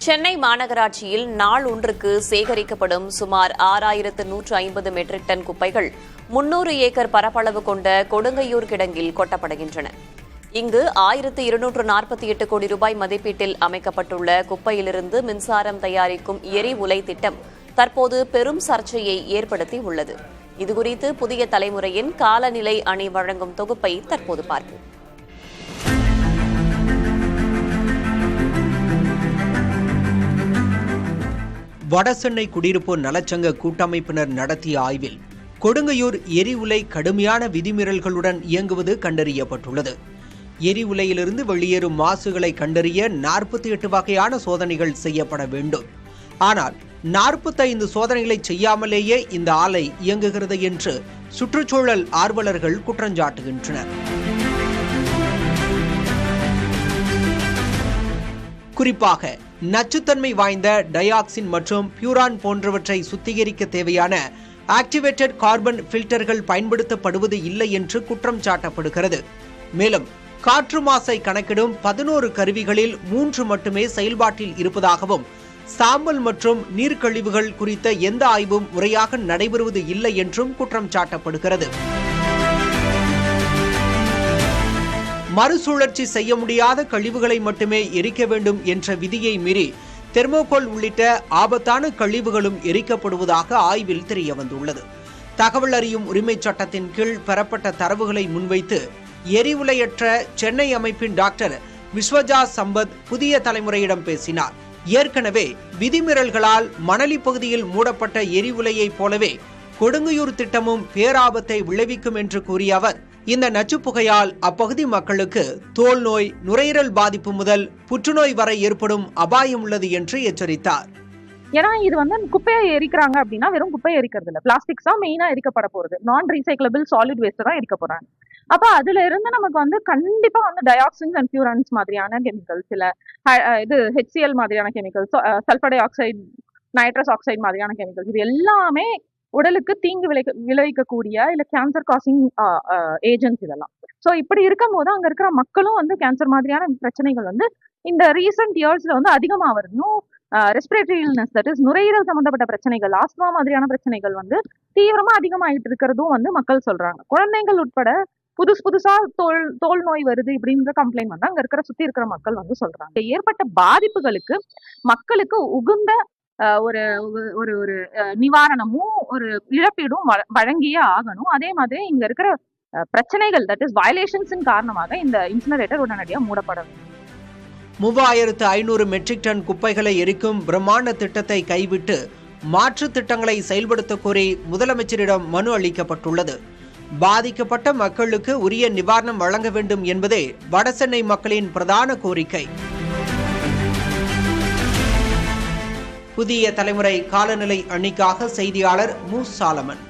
சென்னை மாநகராட்சியில் நாள் ஒன்றுக்கு சேகரிக்கப்படும் சுமார் 6150 மெட்ரிக் டன் குப்பைகள் 300 ஏக்கர் பரப்பளவு கொண்ட கொடுங்கையூர் கிடங்கில் கொட்டப்படுகின்றன. இங்கு 1248 கோடி ரூபாய் மதிப்பீட்டில் அமைக்கப்பட்டுள்ள குப்பையிலிருந்து மின்சாரம் தயாரிக்கும் எரி உலை திட்டம் தற்போது பெரும் சர்ச்சையை ஏற்படுத்தியுள்ளது. இதுகுறித்து புதிய தலைமுறையின் காலநிலை அணி வழங்கும் தொகுப்பை தற்போது பார்ப்போம். வடசென்னை குடியிருப்போர் நலச்சங்க கூட்டமைப்பினர் நடத்திய ஆய்வில் கொடுங்கையூர் எரி உலை கடுமையான விதிமீறல்களுடன் இயங்குவது கண்டறியப்பட்டுள்ளது. எரி உலையிலிருந்து வெளியேறும் மாசுகளை கண்டறிய 48 வகையான சோதனைகள் செய்யப்பட வேண்டும். ஆனால் 45 சோதனைகளை செய்யாமலேயே இந்த ஆலை இயங்குகிறது என்று சுற்றுச்சூழல் ஆர்வலர்கள் குற்றஞ்சாட்டுகின்றனர். குறிப்பாக நச்சுத்தன்மை வாய்ந்த டயாக்சின் மற்றும் பியூரான் போன்றவற்றை சுத்திகரிக்க தேவையான ஆக்டிவேட்டட் கார்பன் பில்டர்கள் பயன்படுத்தப்படுவது இல்லை என்று குற்றம் சாட்டப்படுகிறது. மேலும் காற்று மாசை கணக்கிடும் 11 கருவிகளில் 3 மட்டுமே செயல்பாட்டில் இருப்பதாகவும் சாம்பல் மற்றும் நீர்க்கழிவுகள் குறித்த எந்த ஆய்வும் முறையாக நடைபெறுவது இல்லை என்றும் குற்றம் சாட்டப்படுகிறது. மறுசுழற்சி செய்ய முடியாத கழிவுகளை மட்டுமே எரிக்க வேண்டும் என்ற விதியை மீறி தெர்மோகோல் உள்ளிட்ட ஆபத்தான கழிவுகளும் எரிக்கப்படுவதாக ஆய்வில் தெரியவந்துள்ளது. தகவல் அறியும் உரிமை சட்டத்தின் கீழ் பெறப்பட்ட தரவுகளை முன்வைத்து எரிவுலையற்ற சென்னை அமைப்பின் டாக்டர் விஸ்வஜா சம்பத் புதிய தலைமுறையிடம் பேசினார். ஏற்கனவே விதிமீறல்களால் மணலி பகுதியில் மூடப்பட்ட எரிவுலையைப் போலவே கொடுங்கையூர் திட்டமும் பேராபத்தை விளைவிக்கும் என்று கூறிய அவர், இந்த நச்சுப்புகையால் அப்பகுதி மக்களுக்கு தோல் நோய், நுரையீரல் பாதிப்பு முதல் புற்றுநோய் வரை ஏற்படும் அபாயம் உள்ளது என்று எச்சரித்தார். ஏன்னா இது குப்பையை எரிக்கிறாங்க அப்படின்னா வெறும் குப்பையை எரிக்கிறது இல்லை, பிளாஸ்டிக்ஸ் தான் மெயினா எரிக்கப்பட போறது. நான் ரீசைக்கிளபிள் சாலிட் வேஸ்ட் தான் எரிக்க போறாங்க. அப்ப அதுல இருந்து நமக்கு கண்டிப்பா டயாக்சின்ஸ் அண்ட் பியூரான்ஸ் மாதிரியான கெமிக்கல்ஸ், இல்ல இது HCl மாதிரியான chemicals, sulphur di oxide, nitrous oxide மாதிரியான கெமிக்கல்ஸ், இது எல்லாமே உடலுக்கு தீங்கு விளைவிக்கக்கூடிய இல்ல கேன்சர் காசிங் ஏஜென்ட்ஸ் இதெல்லாம். ஸோ இப்படி இருக்கும் போது அங்க இருக்கிற மக்களும் கேன்சர் மாதிரியான பிரச்சனைகள் இந்த ரீசெண்ட் இயர்ஸ்ல அதிகமா வருது. ரெஸ்பிரேட்டரி இல்னஸ், தட் இஸ் நுரையீரல் சம்பந்தப்பட்ட பிரச்சனைகள், ஆஸ்துமா மாதிரியான பிரச்சனைகள் தீவிரமா அதிகமாயிட்டு இருக்கிறதும் மக்கள் சொல்றாங்க. குழந்தைகள் உட்பட புதுசா தோல் நோய் வருது இப்படின்ற கம்ப்ளைண்ட் அங்க இருக்கிற சுத்தி இருக்கிற மக்கள் சொல்றாங்க. ஏற்பட்ட பாதிப்புகளுக்கு மக்களுக்கு உகுந்த ஒரு ஒரு ஒரு நிவாரணமும் ஒரு இழப்பீடும் வழங்கியே ஆகணும். அதே மாதிரி இங்க இருக்கிற பிரச்சனைகள், தட் இஸ் வயலேஷன்ஸின் காரணமாக இந்த இன்சினரேட்டர் உடனடியாக மூடப்பட வேண்டும். 3500 மெட்ரிக் டன் குப்பைகளை எரிக்கும் பிரம்மாண்ட திட்டத்தை கைவிட்டு மாற்று திட்டங்களை செயல்படுத்த கோரி முதலமைச்சரிடம் மனு அளிக்கப்பட்டுள்ளது. பாதிக்கப்பட்ட மக்களுக்கு உரிய நிவாரணம் வழங்க வேண்டும் என்பதே வடசென்னை மக்களின் பிரதான கோரிக்கை. புதிய தலைமுறை காலநிலை அணிக்காக செய்தியாளர் மு. சாலமன்.